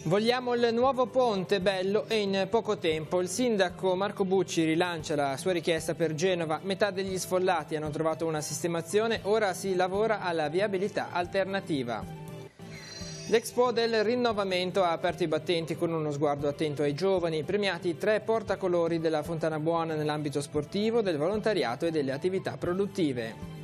Vogliamo il nuovo ponte, bello e in poco tempo. Il sindaco Marco Bucci rilancia la sua richiesta per Genova. Metà degli sfollati hanno trovato una sistemazione, ora si lavora alla viabilità alternativa. L'Expo del Rinnovamento ha aperto i battenti con uno sguardo attento ai giovani, premiati 3 portacolori della Fontana Buona nell'ambito sportivo, del volontariato e delle attività produttive.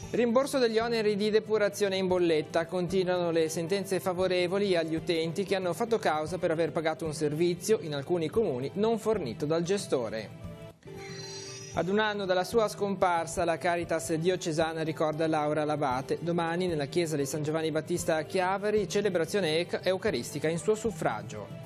Rimborso degli oneri di depurazione in bolletta. Continuano le sentenze favorevoli agli utenti che hanno fatto causa per aver pagato un servizio, in alcuni comuni, non fornito dal gestore. Ad un anno dalla sua scomparsa, la Caritas diocesana ricorda Laura Labate. Domani, nella chiesa di San Giovanni Battista a Chiavari, celebrazione eucaristica in suo suffragio.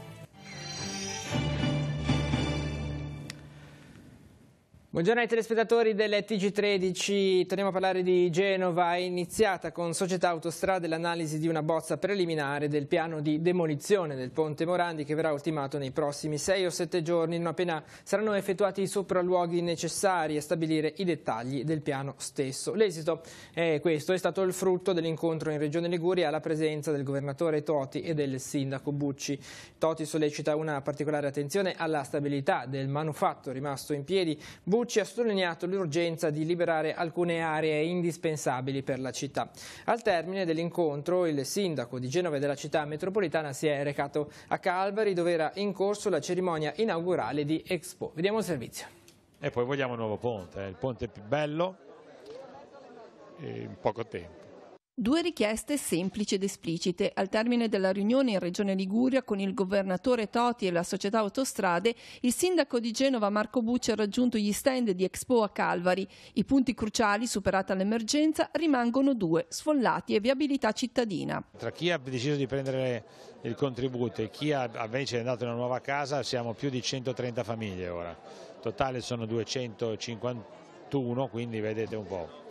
Buongiorno ai telespettatori del TG13, torniamo a parlare di Genova. È iniziata con Società Autostrade l'analisi di una bozza preliminare del piano di demolizione del ponte Morandi che verrà ultimato nei prossimi 6 o 7 giorni, non appena saranno effettuati i sopralluoghi necessari a stabilire i dettagli del piano stesso. L'esito è questo, è stato il frutto dell'incontro in Regione Liguria alla presenza del governatore Toti e del sindaco Bucci. Toti sollecita una particolare attenzione alla stabilità del manufatto rimasto in piedi. Bucci ha sottolineato l'urgenza di liberare alcune aree indispensabili per la città. Al termine dell'incontro il sindaco di Genova e della città metropolitana si è recato a Calvari dove era in corso la cerimonia inaugurale di Expo. Vediamo il servizio. E poi vogliamo un nuovo ponte, il ponte più bello in poco tempo. 2 richieste semplici ed esplicite. Al termine della riunione in Regione Liguria con il governatore Toti e la società Autostrade, il sindaco di Genova Marco Bucci ha raggiunto gli stand di Expo a Calvari. I punti cruciali, superata l'emergenza, rimangono 2, sfollati e viabilità cittadina. Tra chi ha deciso di prendere il contributo e chi invece è andato in una nuova casa siamo più di 130 famiglie ora. In totale sono 251, quindi vedete un po'.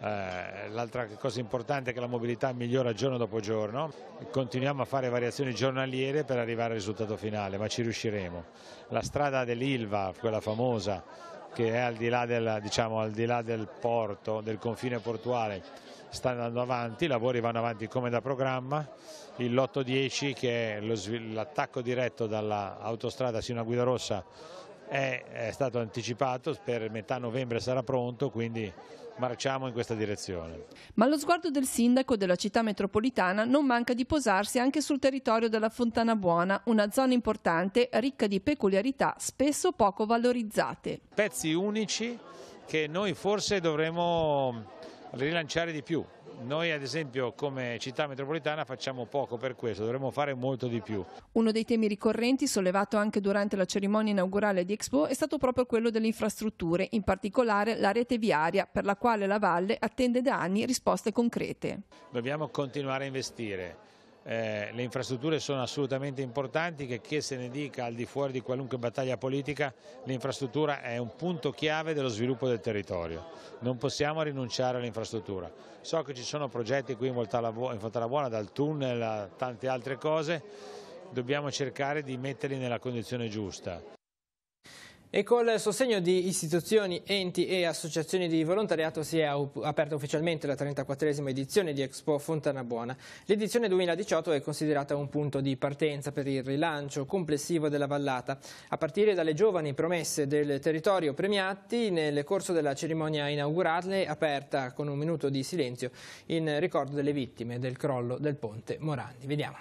L'altra cosa importante è che la mobilità migliora giorno dopo giorno, continuiamo a fare variazioni giornaliere per arrivare al risultato finale, ma ci riusciremo. La strada dell'Ilva, quella famosa che è al di là del porto, del confine portuale, sta andando avanti, i lavori vanno avanti come da programma. Il lotto 10 che è l'attacco diretto dall'autostrada sino a Guidarossa è stato anticipato, per metà novembre sarà pronto, quindi marciamo in questa direzione. Ma lo sguardo del sindaco della città metropolitana non manca di posarsi anche sul territorio della Fontana Buona, una zona importante, ricca di peculiarità, spesso poco valorizzate. Pezzi unici che noi forse dovremmo rilanciare di più. Noi ad esempio come città metropolitana facciamo poco per questo, dovremmo fare molto di più. Uno dei temi ricorrenti sollevato anche durante la cerimonia inaugurale di Expo è stato proprio quello delle infrastrutture, in particolare la rete viaria per la quale la Valle attende da anni risposte concrete. Dobbiamo continuare a investire. Le infrastrutture sono assolutamente importanti, che se ne dica al di fuori di qualunque battaglia politica, l'infrastruttura è un punto chiave dello sviluppo del territorio, non possiamo rinunciare all'infrastruttura. So che ci sono progetti qui in Fontana Buona, dal tunnel a tante altre cose, dobbiamo cercare di metterli nella condizione giusta. E col sostegno di istituzioni, enti e associazioni di volontariato si è aperta ufficialmente la 34esima edizione di Expo Fontana Buona. L'edizione 2018 è considerata un punto di partenza per il rilancio complessivo della vallata, a partire dalle giovani promesse del territorio premiati nel corso della cerimonia inaugurale, aperta con un minuto di silenzio in ricordo delle vittime del crollo del ponte Morandi. Vediamo.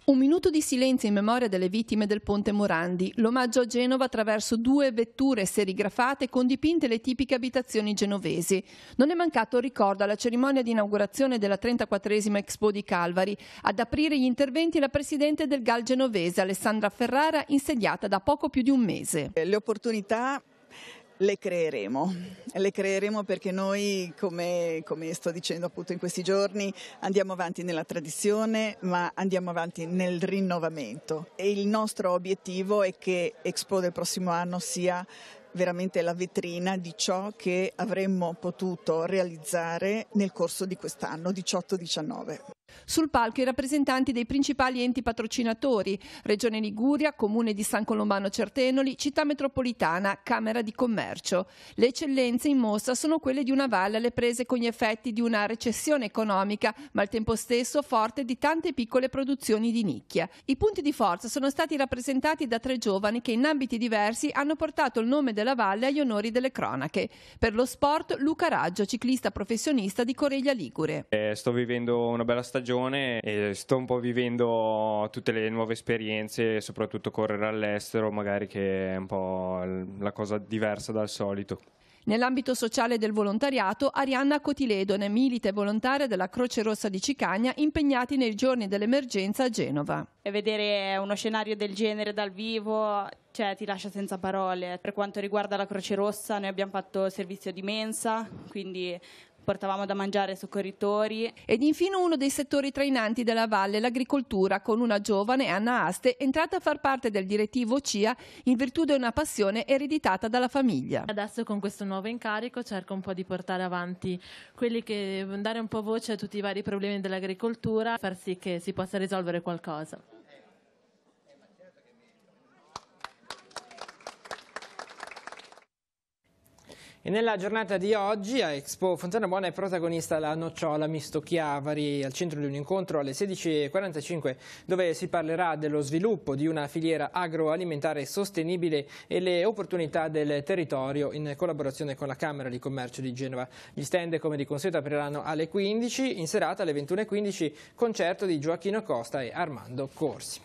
Un minuto di silenzio in memoria delle vittime del ponte Morandi, l'omaggio a Genova attraverso 2 vetture serigrafate con dipinte le tipiche abitazioni genovesi. Non è mancato il ricordo alla cerimonia di inaugurazione della 34esima Expo di Calvari. Ad aprire gli interventi la presidente del GAL genovese Alessandra Ferrara, insediata da poco più di un mese. Le opportunità le creeremo perché noi, come sto dicendo appunto in questi giorni, andiamo avanti nella tradizione ma andiamo avanti nel rinnovamento e il nostro obiettivo è che Expo del prossimo anno sia veramente la vetrina di ciò che avremmo potuto realizzare nel corso di quest'anno 18-19. Sul palco i rappresentanti dei principali enti patrocinatori: Regione Liguria, Comune di San Colombano Certenoli, Città Metropolitana, Camera di Commercio. Le eccellenze in mostra sono quelle di una valle alle prese con gli effetti di una recessione economica, ma al tempo stesso forte di tante piccole produzioni di nicchia. I punti di forza sono stati rappresentati da 3 giovani che in ambiti diversi hanno portato il nome della valle agli onori delle cronache. Per lo sport, Luca Raggio, ciclista professionista di Coreglia Ligure. Sto vivendo una bella stagione e sto un po' vivendo tutte le nuove esperienze, soprattutto correre all'estero, magari, che è un po' la cosa diversa dal solito. Nell'ambito sociale del volontariato, Arianna Cotiledone, milita e volontaria della Croce Rossa di Cicagna, impegnati nei giorni dell'emergenza a Genova. E vedere uno scenario del genere dal vivo, ti lascia senza parole. Per quanto riguarda la Croce Rossa, noi abbiamo fatto servizio di mensa, quindi portavamo da mangiare ai soccorritori. Ed infine uno dei settori trainanti della valle, l'agricoltura, con una giovane, Anna Aste, entrata a far parte del direttivo CIA in virtù di una passione ereditata dalla famiglia. Adesso con questo nuovo incarico cerco un po' di portare avanti dare un po' voce a tutti i vari problemi dell'agricoltura, far sì che si possa risolvere qualcosa. E nella giornata di oggi a Expo Fontana Buona è protagonista la nocciola misto Chiavari, al centro di un incontro alle 16:45 dove si parlerà dello sviluppo di una filiera agroalimentare sostenibile e le opportunità del territorio in collaborazione con la Camera di Commercio di Genova. Gli stand, come di consueto, apriranno alle 15, in serata alle 21:15 concerto di Gioacchino Costa e Armando Corsi.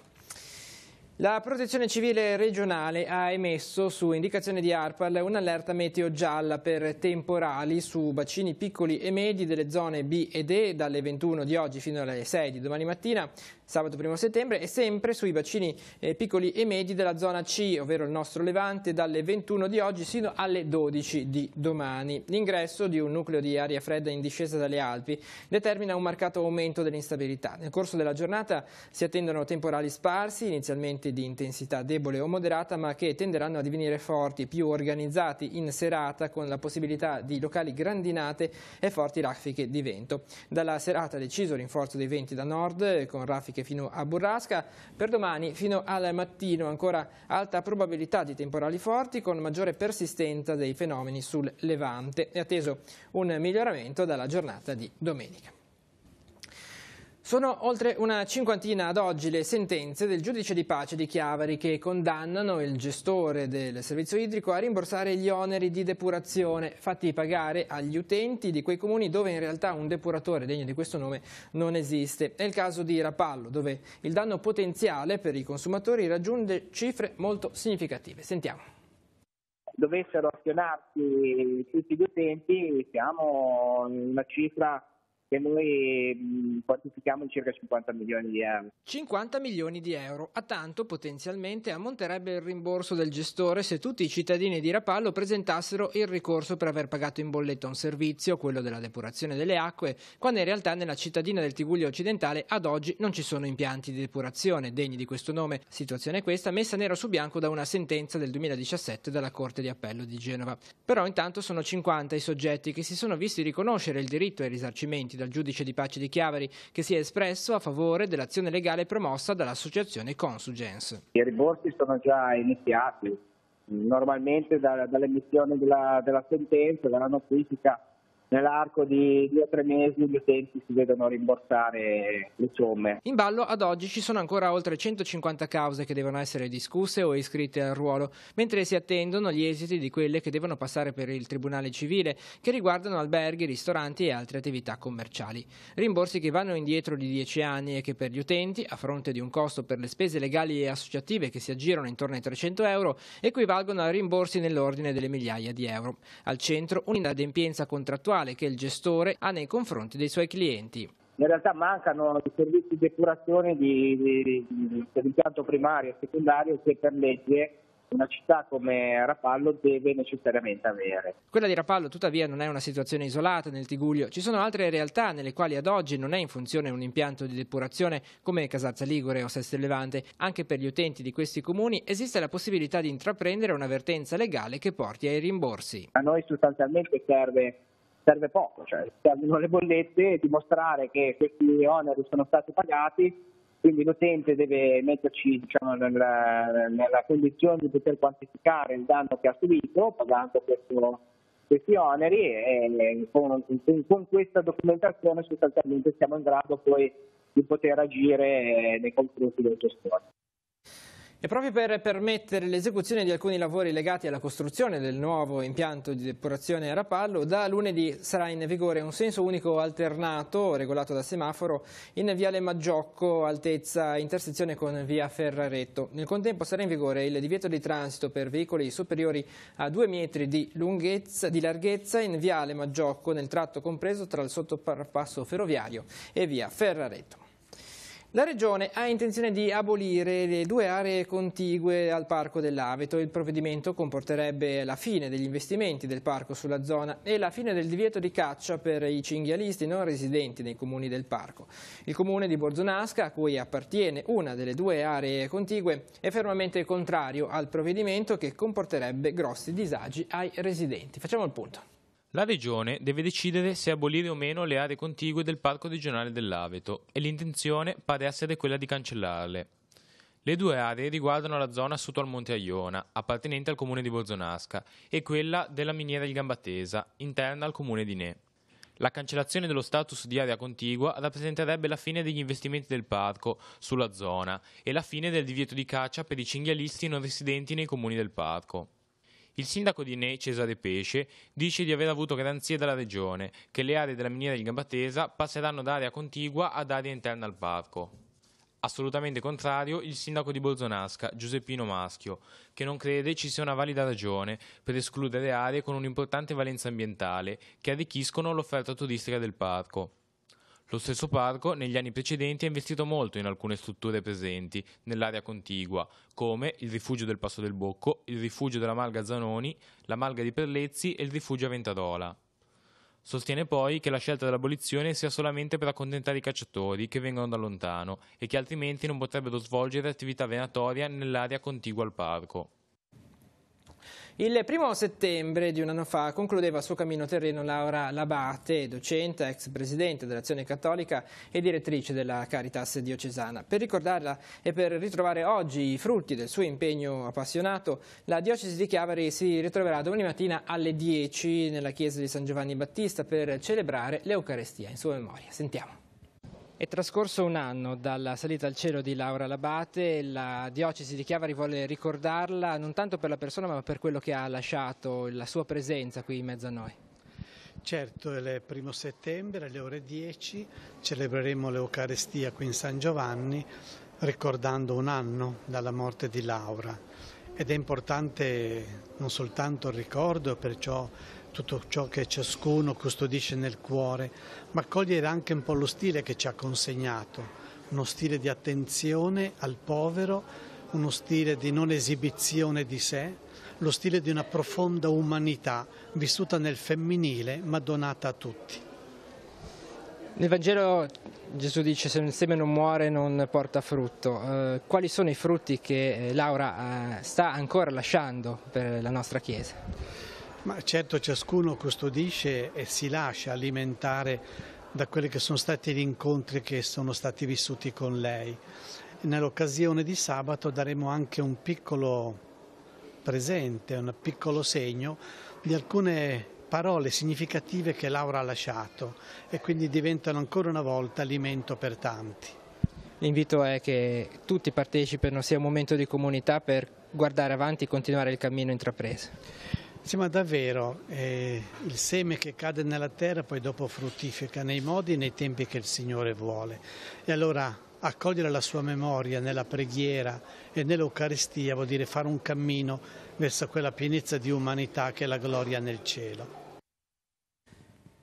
La Protezione Civile regionale ha emesso, su indicazione di ARPAL, un'allerta meteo gialla per temporali su bacini piccoli e medi delle zone B ed E dalle 21 di oggi fino alle 6 di domani mattina, sabato 1 settembre, e sempre sui bacini piccoli e medi della zona C, ovvero il nostro Levante, dalle 21 di oggi fino alle 12 di domani. L'ingresso di un nucleo di aria fredda in discesa dalle Alpi determina un marcato aumento dell'instabilità. Nel corso della giornata si attendono temporali sparsi, inizialmente di intensità debole o moderata, ma che tenderanno a divenire forti, più organizzati in serata, con la possibilità di locali grandinate e forti raffiche di vento. Dalla serata deciso rinforzo dei venti da nord, con raffiche fino a burrasca. Per domani fino al mattino ancora alta probabilità di temporali forti, con maggiore persistenza dei fenomeni sul Levante. È atteso un miglioramento dalla giornata di domenica. Sono oltre una cinquantina ad oggi le sentenze del giudice di pace di Chiavari che condannano il gestore del servizio idrico a rimborsare gli oneri di depurazione fatti pagare agli utenti di quei comuni dove in realtà un depuratore degno di questo nome non esiste. È il caso di Rapallo, dove il danno potenziale per i consumatori raggiunge cifre molto significative. Sentiamo. Dovessero azionarsi tutti gli utenti, siamo in una cifra che noi quantifichiamo in circa 50 milioni di euro. 50 milioni di euro. A tanto potenzialmente ammonterebbe il rimborso del gestore se tutti i cittadini di Rapallo presentassero il ricorso per aver pagato in bolletta un servizio, quello della depurazione delle acque, quando in realtà nella cittadina del Tigullio occidentale ad oggi non ci sono impianti di depurazione degni di questo nome. Situazione questa messa nero su bianco da una sentenza del 2017 dalla Corte di Appello di Genova. Però intanto sono 50 i soggetti che si sono visti riconoscere il diritto ai risarcimenti dal giudice di pace di Chiavari, che si è espresso a favore dell'azione legale promossa dall'associazione Consugens. I rimborsi sono già iniziati, normalmente dall'emissione della sentenza, dalla notifica, nell'arco di 2 o 3 mesi gli utenti si vedono rimborsare le somme. In ballo ad oggi ci sono ancora oltre 150 cause che devono essere discusse o iscritte al ruolo, mentre si attendono gli esiti di quelle che devono passare per il Tribunale Civile, che riguardano alberghi, ristoranti e altre attività commerciali. Rimborsi che vanno indietro di 10 anni e che per gli utenti, a fronte di un costo per le spese legali e associative che si aggirano intorno ai 300 euro, equivalgono a rimborsi nell'ordine delle migliaia di euro. Al centro un'inadempienza contrattuale che il gestore ha nei confronti dei suoi clienti. In realtà mancano i servizi di depurazione dell'impianto primario e secondario che per legge una città come Rapallo deve necessariamente avere. Quella di Rapallo tuttavia non è una situazione isolata nel Tigullio. Ci sono altre realtà nelle quali ad oggi non è in funzione un impianto di depurazione come Casazza Ligure o Seste Levante. Anche per gli utenti di questi comuni esiste la possibilità di intraprendere un'avvertenza legale che porti ai rimborsi. A noi sostanzialmente serve serve poco, cioè servono le bollette e dimostrare che questi oneri sono stati pagati, quindi l'utente deve metterci, diciamo, nella condizione di poter quantificare il danno che ha subito pagando questi oneri, e con questa documentazione sostanzialmente siamo in grado poi di poter agire nei confronti del gestore. E proprio per permettere l'esecuzione di alcuni lavori legati alla costruzione del nuovo impianto di depurazione a Rapallo, da lunedì sarà in vigore un senso unico alternato regolato da semaforo in Viale Maggiocco, altezza intersezione con via Ferraretto. Nel contempo sarà in vigore il divieto di transito per veicoli superiori a 2 metri di larghezza in Viale Maggiocco nel tratto compreso tra il sottopasso ferroviario e via Ferraretto. La Regione ha intenzione di abolire le 2 aree contigue al Parco dell'Aveto. Il provvedimento comporterebbe la fine degli investimenti del parco sulla zona e la fine del divieto di caccia per i cinghialisti non residenti nei comuni del parco. Il comune di Borzonasca, a cui appartiene una delle 2 aree contigue, è fermamente contrario al provvedimento che comporterebbe grossi disagi ai residenti. Facciamo il punto. La Regione deve decidere se abolire o meno le aree contigue del Parco regionale dell'Aveto e l'intenzione pare essere quella di cancellarle. Le 2 aree riguardano la zona sotto al Monte Aiona, appartenente al comune di Borzonasca, e quella della miniera Il Gambatesa, interna al comune di Ne. La cancellazione dello status di area contigua rappresenterebbe la fine degli investimenti del parco sulla zona e la fine del divieto di caccia per i cinghialisti non residenti nei comuni del parco. Il sindaco di Ne, Cesare Pesce, dice di aver avuto garanzie dalla Regione che le aree della miniera di Gambatesa passeranno da area contigua ad area interna al parco. Assolutamente contrario il sindaco di Borzonasca, Giuseppino Maschio, che non crede ci sia una valida ragione per escludere aree con un'importante valenza ambientale che arricchiscono l'offerta turistica del parco. Lo stesso parco negli anni precedenti ha investito molto in alcune strutture presenti nell'area contigua, come il rifugio del Passo del Bocco, il rifugio della Malga Zanoni, la Malga di Perlezzi e il rifugio Aventarola. Sostiene poi che la scelta dell'abolizione sia solamente per accontentare i cacciatori che vengono da lontano e che altrimenti non potrebbero svolgere attività venatoria nell'area contigua al parco. Il 1° settembre di un anno fa concludeva il suo cammino terreno Laura Labate, docente, ex presidente dell'Azione Cattolica e direttrice della Caritas diocesana. Per ricordarla e per ritrovare oggi i frutti del suo impegno appassionato, la diocesi di Chiavari si ritroverà domani mattina alle 10 nella chiesa di San Giovanni Battista per celebrare l'Eucarestia in sua memoria. Sentiamo. È trascorso un anno dalla salita al cielo di Laura Labate, la diocesi di Chiavari vuole ricordarla non tanto per la persona ma per quello che ha lasciato, la sua presenza qui in mezzo a noi. Certo, il 1° settembre alle ore 10 celebreremo l'Eucarestia qui in San Giovanni ricordando un anno dalla morte di Laura ed è importante non soltanto il ricordo, perciò tutto ciò che ciascuno custodisce nel cuore, ma cogliere anche un po' lo stile che ci ha consegnato, uno stile di attenzione al povero, uno stile di non esibizione di sé, lo stile di una profonda umanità vissuta nel femminile ma donata a tutti. Nel Vangelo Gesù dice: se il seme non muore non porta frutto. Quali sono i frutti che Laura sta ancora lasciando per la nostra Chiesa? Ma certo, ciascuno custodisce e si lascia alimentare da quelli che sono stati gli incontri che sono stati vissuti con lei. Nell'occasione di sabato daremo anche un piccolo presente, un piccolo segno di alcune parole significative che Laura ha lasciato e quindi diventano ancora una volta alimento per tanti. L'invito è che tutti partecipino, sia un momento di comunità per guardare avanti e continuare il cammino intrapreso. Sì, ma davvero, il seme che cade nella terra poi dopo fruttifica nei modi e nei tempi che il Signore vuole. E allora accogliere la sua memoria nella preghiera e nell'Eucaristia vuol dire fare un cammino verso quella pienezza di umanità che è la gloria nel cielo.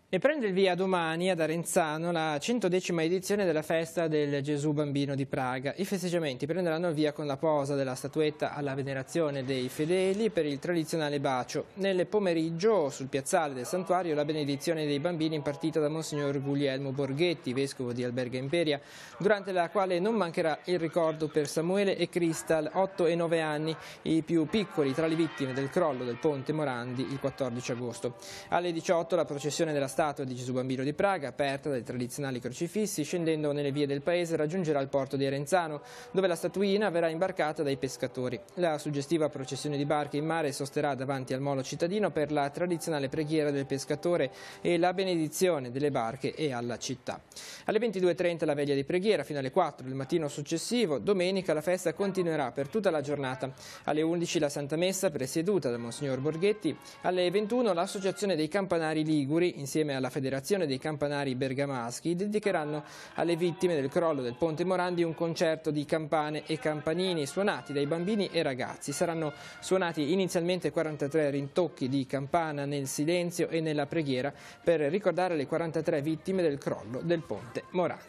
E prende il via domani ad Arenzano la 110ª edizione della festa del Gesù Bambino di Praga. I festeggiamenti prenderanno il via con la posa della statuetta alla venerazione dei fedeli per il tradizionale bacio. Nel pomeriggio, sul piazzale del santuario, la benedizione dei bambini impartita da Monsignor Guglielmo Borghetti, vescovo di Alberga Imperia, durante la quale non mancherà il ricordo per Samuele e Cristal, 8 e 9 anni, i più piccoli tra le vittime del crollo del ponte Morandi il 14 agosto. Alle 18 la processione della statua di Gesù Bambino di Praga, aperta dai tradizionali crocifissi, scendendo nelle vie del paese raggiungerà il porto di Arenzano, dove la statuina verrà imbarcata dai pescatori. La suggestiva processione di barche in mare sosterrà davanti al molo cittadino per la tradizionale preghiera del pescatore e la benedizione delle barche e alla città. Alle 22:30 la veglia di preghiera fino alle 4 del mattino successivo. Domenica la festa continuerà per tutta la giornata. Alle 11 la Santa Messa presieduta da Monsignor Borghetti. Alle 21 l'Associazione dei Campanari Liguri insieme alla Federazione dei Campanari Bergamaschi dedicheranno alle vittime del crollo del Ponte Morandi un concerto di campane e campanini suonati dai bambini e ragazzi. Saranno suonati inizialmente 43 rintocchi di campana nel silenzio e nella preghiera per ricordare le 43 vittime del crollo del Ponte Morandi.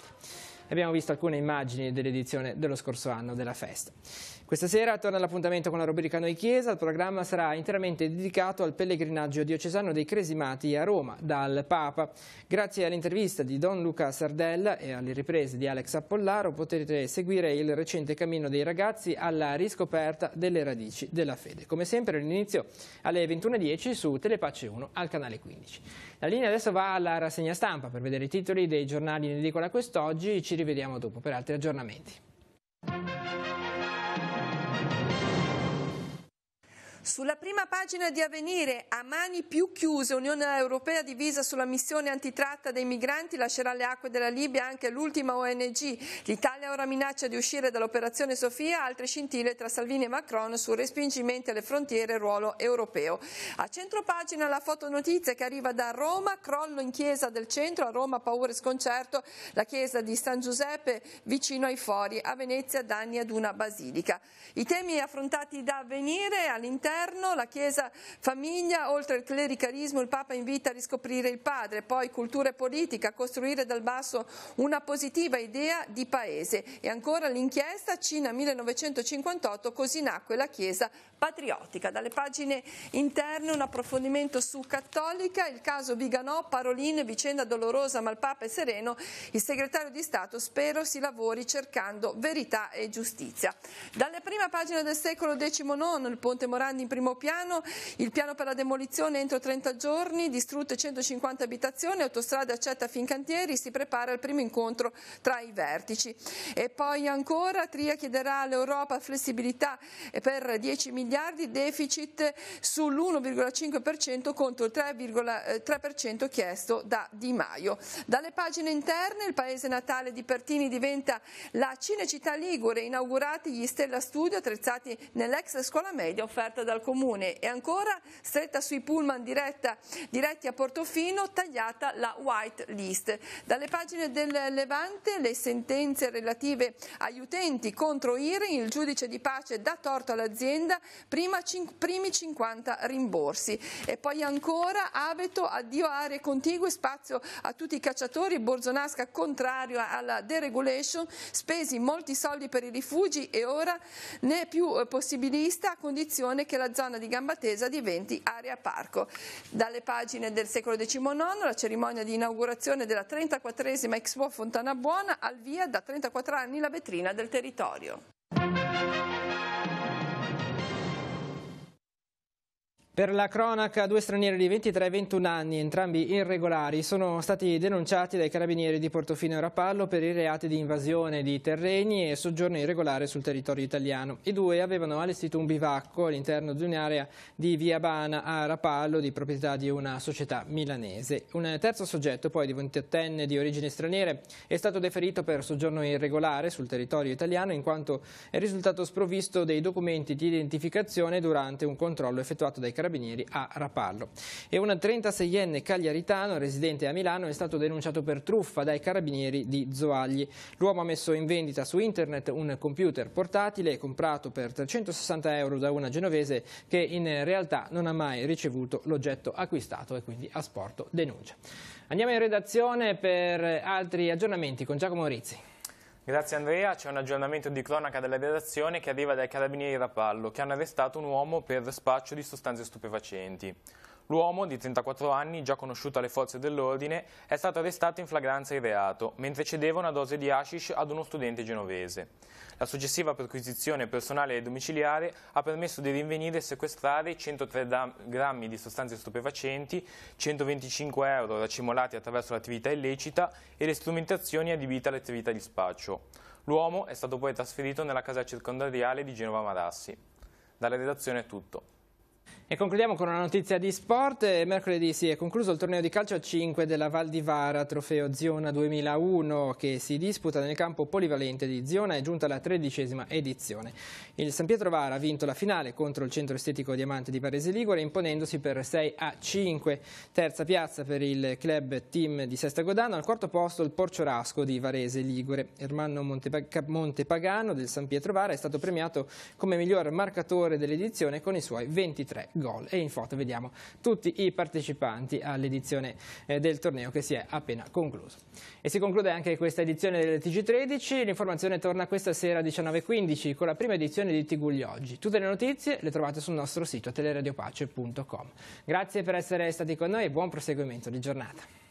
Abbiamo visto alcune immagini dell'edizione dello scorso anno della festa. Questa sera torna l'appuntamento con la rubrica Noi Chiesa. Il programma sarà interamente dedicato al pellegrinaggio diocesano dei Cresimati a Roma dal Papa. Grazie all'intervista di Don Luca Sardella e alle riprese di Alex Appollaro potrete seguire il recente cammino dei ragazzi alla riscoperta delle radici della fede. Come sempre all'inizio alle 21:10 su Telepace 1 al canale 15. La linea adesso va alla rassegna stampa per vedere i titoli dei giornali in edicola quest'oggi. Ci rivediamo dopo per altri aggiornamenti. Sulla prima pagina di Avvenire, a mani più chiuse, Unione Europea divisa sulla missione antitratta dei migranti, lascerà le acque della Libia anche l'ultima ONG. L'Italia ora minaccia di uscire dall'operazione Sofia, altre scintille tra Salvini e Macron su respingimenti alle frontiere e ruolo europeo. A centropagina la fotonotizia che arriva da Roma, crollo in chiesa del centro, a Roma paura e sconcerto, la chiesa di San Giuseppe vicino ai Fori, a Venezia danni ad una basilica. I temi affrontati da Avvenire all'interno, la Chiesa famiglia, oltre il clericalismo il Papa invita a riscoprire il padre, poi cultura e politica, costruire dal basso una positiva idea di paese e ancora l'inchiesta Cina 1958, così nacque la Chiesa patriottica. Dalle pagine interne un approfondimento su Cattolica, il caso Viganò, Paroline, vicenda dolorosa ma il Papa è sereno, il segretario di Stato spero si lavori cercando verità e giustizia. Dalle prima pagina del Secolo XIX, il Ponte Morandi in primo piano, il piano per la demolizione entro 30 giorni, distrutte 150 abitazioni, Autostrade accetta Fincantieri, si prepara il primo incontro tra i vertici. E poi ancora Tria chiederà all'Europa flessibilità per 10 miliardi, deficit sull'1,5% contro il 3,3% chiesto da Di Maio. Dalle pagine interne il paese natale di Pertini diventa la Cinecittà Ligure, inaugurati gli Stella Studio attrezzati nell'ex scuola media offerta dal Comune e ancora stretta sui pullman diretti a Portofino, tagliata la white list. Dalle pagine del Levante le sentenze relative agli utenti contro IRI, il giudice di pace dà torto all'azienda, primi 50 rimborsi. E poi ancora Aveto, addio aree contigue, spazio a tutti i cacciatori, Borzonasca contrario alla deregulation, spesi molti soldi per i rifugi e ora ne è più possibilista a condizione che la zona di Gambatesa diventi area parco. Dalle pagine del Secolo XIX la cerimonia di inaugurazione della 34esima Expo Fontana Buona, al via da 34 anni la vetrina del territorio. Per la cronaca, 2 stranieri di 23 e 21 anni, entrambi irregolari, sono stati denunciati dai carabinieri di Portofino e Rapallo per i reati di invasione di terreni e soggiorno irregolare sul territorio italiano. I due avevano allestito un bivacco all'interno di un'area di Via Bana a Rapallo, di proprietà di una società milanese. Un terzo soggetto, poi di 28enne di origini straniere, è stato deferito per soggiorno irregolare sul territorio italiano in quanto è risultato sprovvisto dei documenti di identificazione durante un controllo effettuato dai carabinieri a Rapallo. E un 36enne cagliaritano residente a Milano è stato denunciato per truffa dai carabinieri di Zoagli. L'uomo ha messo in vendita su internet un computer portatile comprato per 360 euro da una genovese che in realtà non ha mai ricevuto l'oggetto acquistato e quindi ha sporto denuncia. Andiamo in redazione per altri aggiornamenti con Giacomo Rizzi. Grazie Andrea, c'è un aggiornamento di cronaca della redazione che arriva dai carabinieri Rapallo che hanno arrestato un uomo per spaccio di sostanze stupefacenti. L'uomo, di 34 anni, già conosciuto alle forze dell'ordine, è stato arrestato in flagranza di reato, mentre cedeva una dose di hashish ad uno studente genovese. La successiva perquisizione personale e domiciliare ha permesso di rinvenire e sequestrare 103 grammi di sostanze stupefacenti, 125 euro racimolati attraverso l'attività illecita e le strumentazioni adibite all'attività di spaccio. L'uomo è stato poi trasferito nella casa circondariale di Genova Marassi. Dalla redazione è tutto. E concludiamo con una notizia di sport. Mercoledì si è concluso il torneo di calcio a 5 della Val di Vara, trofeo Ziona 2001, che si disputa nel campo polivalente di Ziona. È giunta la 13ª edizione. Il San Pietro Vara ha vinto la finale contro il centro estetico Diamante di Varese Ligure, imponendosi per 6-5. Terza piazza per il club team di Sestagodano. Al quarto posto il Porciorasco di Varese Ligure. Ermanno Montepagano del San Pietro Vara è stato premiato come miglior marcatore dell'edizione con i suoi 23 gol. E in foto vediamo tutti i partecipanti all'edizione del torneo che si è appena concluso. E si conclude anche questa edizione del TG13. L'informazione torna questa sera alle 19:15 con la prima edizione di TG Gli Oggi. Tutte le notizie le trovate sul nostro sito teleradiopace.com. Grazie per essere stati con noi e buon proseguimento di giornata.